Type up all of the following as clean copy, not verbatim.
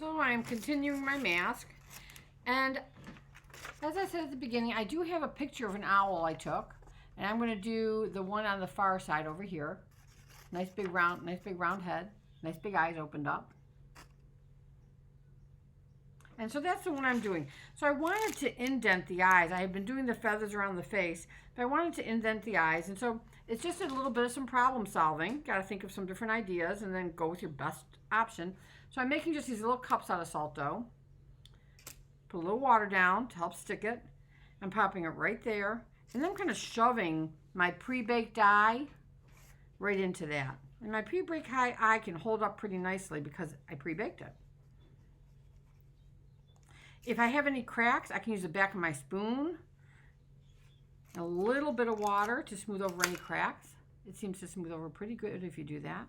So I'm continuing my mask, and as I said at the beginning, I do have a picture of an owl I took, and I'm going to do the one on the far side over here. Nice big round head, nice big eyes opened up. And so that's the one I'm doing. So I wanted to indent the eyes. I had been doing the feathers around the face, but I wanted to indent the eyes. And so it's just a little bit of some problem solving. Got to think of some different ideas and then go with your best option. So I'm making just these little cups out of salt dough. Put a little water down to help stick it. I'm popping it right there. And then I'm kind of shoving my pre-baked eye right into that. And my pre-baked eye can hold up pretty nicely because I pre-baked it. If I have any cracks, I can use the back of my spoon. A little bit of water to smooth over any cracks. It seems to smooth over pretty good if you do that.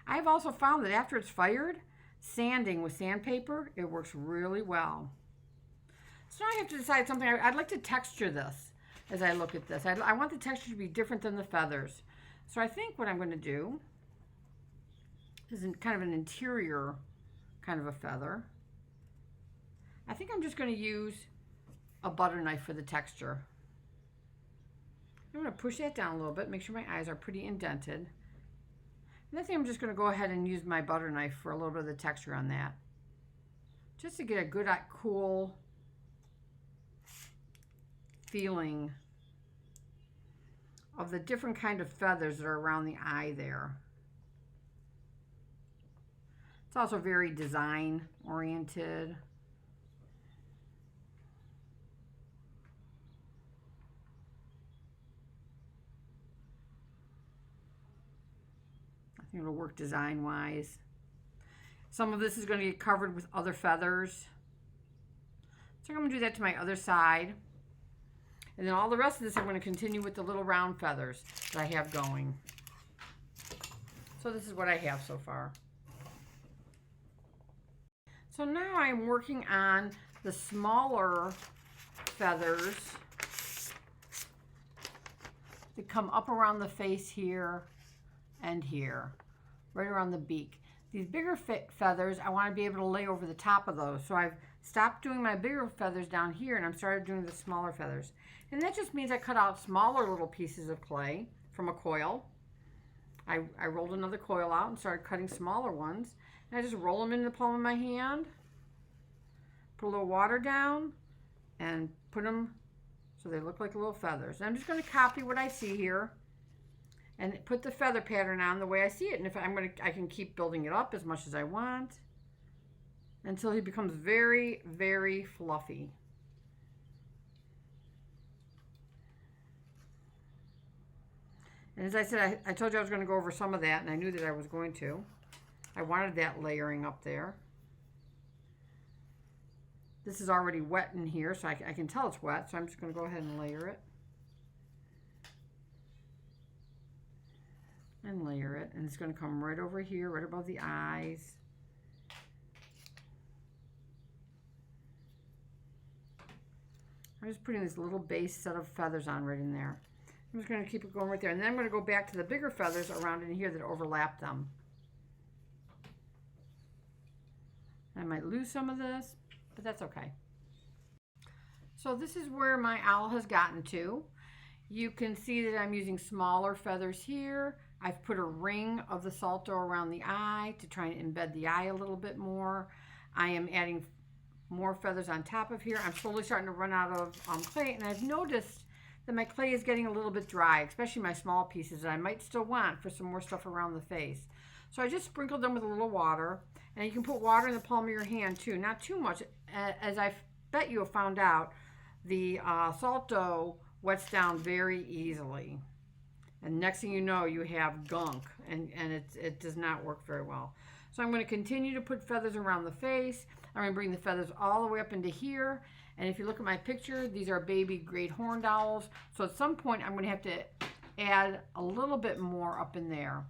I've also found that after it's fired, sanding with sandpaper, it works really well. So now I have to decide something. I'd like to texture this as I look at this. I want the texture to be different than the feathers. So I think what I'm going to do is kind of an interior kind of a feather. I think I'm just going to use a butter knife for the texture. I'm going to push that down a little bit, make sure my eyes are pretty indented. And I think I'm just going to go ahead and use my butter knife for a little bit of the texture on that. Just to get a good, cool feeling of the different kind of feathers that are around the eye there. It's also very design oriented. I think it'll work design-wise. Some of this is going to get covered with other feathers. So I'm going to do that to my other side. And then all the rest of this I'm going to continue with the little round feathers that I have going. So this is what I have so far. So now I'm working on the smaller feathers that come up around the face here and here, right around the beak. These bigger feathers, I want to be able to lay over the top of those. So I've stopped doing my bigger feathers down here and I've started doing the smaller feathers. And that just means I cut out smaller little pieces of clay from a coil. I rolled another coil out and started cutting smaller ones. And I just roll them in the palm of my hand, put a little water down, and put them so they look like little feathers. And I'm just going to copy what I see here and put the feather pattern on the way I see it. And if I can keep building it up as much as I want until he becomes very, very fluffy. And as I said, I told you I was going to go over some of that, and I knew that I was going to. I wanted that layering up there. This is already wet in here, so I can tell it's wet, so I'm just going to go ahead and layer it. And layer it, and it's going to come right over here, right above the eyes. I'm just putting this little base set of feathers on right in there. I'm just going to keep it going right there, and then I'm going to go back to the bigger feathers around in here that overlap them. I might lose some of this, but that's okay. So this is where my owl has gotten to. You can see that I'm using smaller feathers here. I've put a ring of the salt dough around the eye to try and embed the eye a little bit more. I am adding more feathers on top of here. I'm slowly starting to run out of clay, and I've noticed that my clay is getting a little bit dry, especially my small pieces that I might still want for some more stuff around the face. So I just sprinkled them with a little water, and you can put water in the palm of your hand too, not too much. As I bet you have found out, the salt dough wets down very easily. And next thing you know, you have gunk, and it does not work very well. So I'm going to continue to put feathers around the face. I'm going to bring the feathers all the way up into here. And if you look at my picture, these are baby great horned owls. So at some point, I'm going to have to add a little bit more up in there.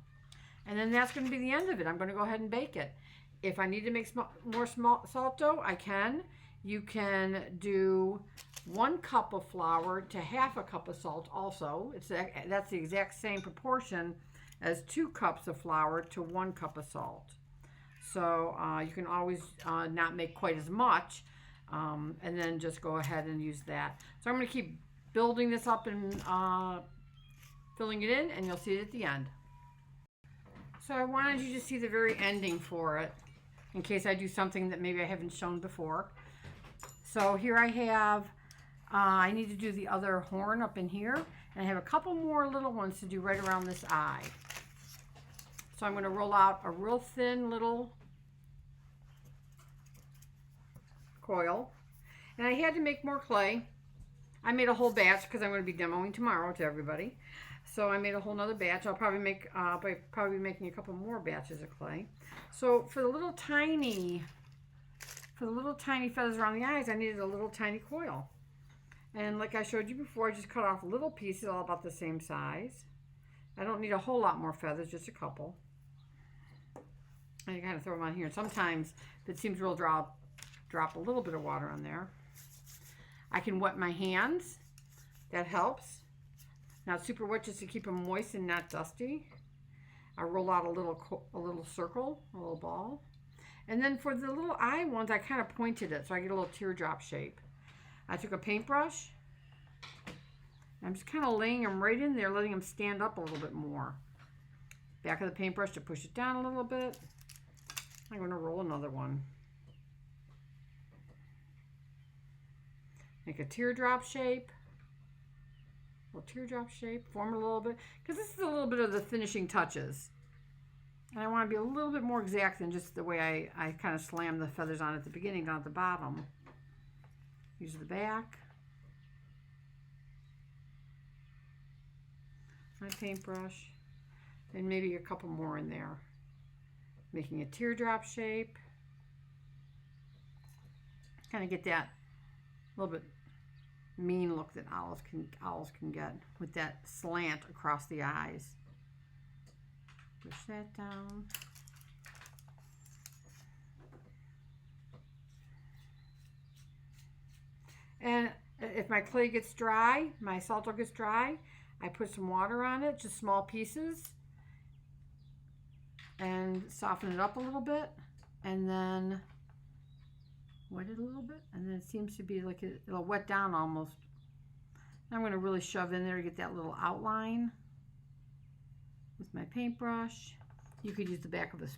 And then that's going to be the end of it. I'm going to go ahead and bake it. If I need to make more salt dough, I can. You can do 1 cup of flour to half a cup of salt also. That's the exact same proportion as 2 cups of flour to 1 cup of salt. So you can always not make quite as much, and then just go ahead and use that. So I'm going to keep building this up and filling it in, and you'll see it at the end. So I wanted you to see the very ending for it, in case I do something that maybe I haven't shown before. So here I have, I need to do the other horn up in here, and I have a couple more little ones to do right around this eye. So I'm going to roll out a real thin little coil, and I had to make more clay. I made a whole batch because I'm going to be demoing tomorrow to everybody. So I made a whole nother batch. I'll probably make, probably be making a couple more batches of clay. So for the little tiny feathers around the eyes, I needed a little tiny coil. And like I showed you before, I just cut off little pieces all about the same size. I don't need a whole lot more feathers, just a couple. And you kind of throw them on here. And sometimes, if it seems real dry, drop a little bit of water on there. I can wet my hands. That helps. Not super wet, just to keep them moist and not dusty. I roll out a little circle, a little ball. And then for the little eye ones, I kind of pointed it so I get a little teardrop shape. I took a paintbrush. I'm just kind of laying them right in there, letting them stand up a little bit more. Back of the paintbrush to push it down a little bit. I'm going to roll another one. Make a teardrop shape. Little teardrop shape, form a little bit, because this is a little bit of the finishing touches. And I want to be a little bit more exact than just the way I kind of slam the feathers on at the beginning, down at the bottom. Use the back. My paintbrush. And maybe a couple more in there. Making a teardrop shape. Kind of get that little bit mean look that owls can get with that slant across the eyes. Push that down. And if my clay gets dry, my Salto gets dry, I put some water on it, just small pieces, and soften it up a little bit, and then wet it a little bit, and then it seems to be like it'll wet down almost. I'm going to really shove in there to get that little outline with my paintbrush. You could use the back of a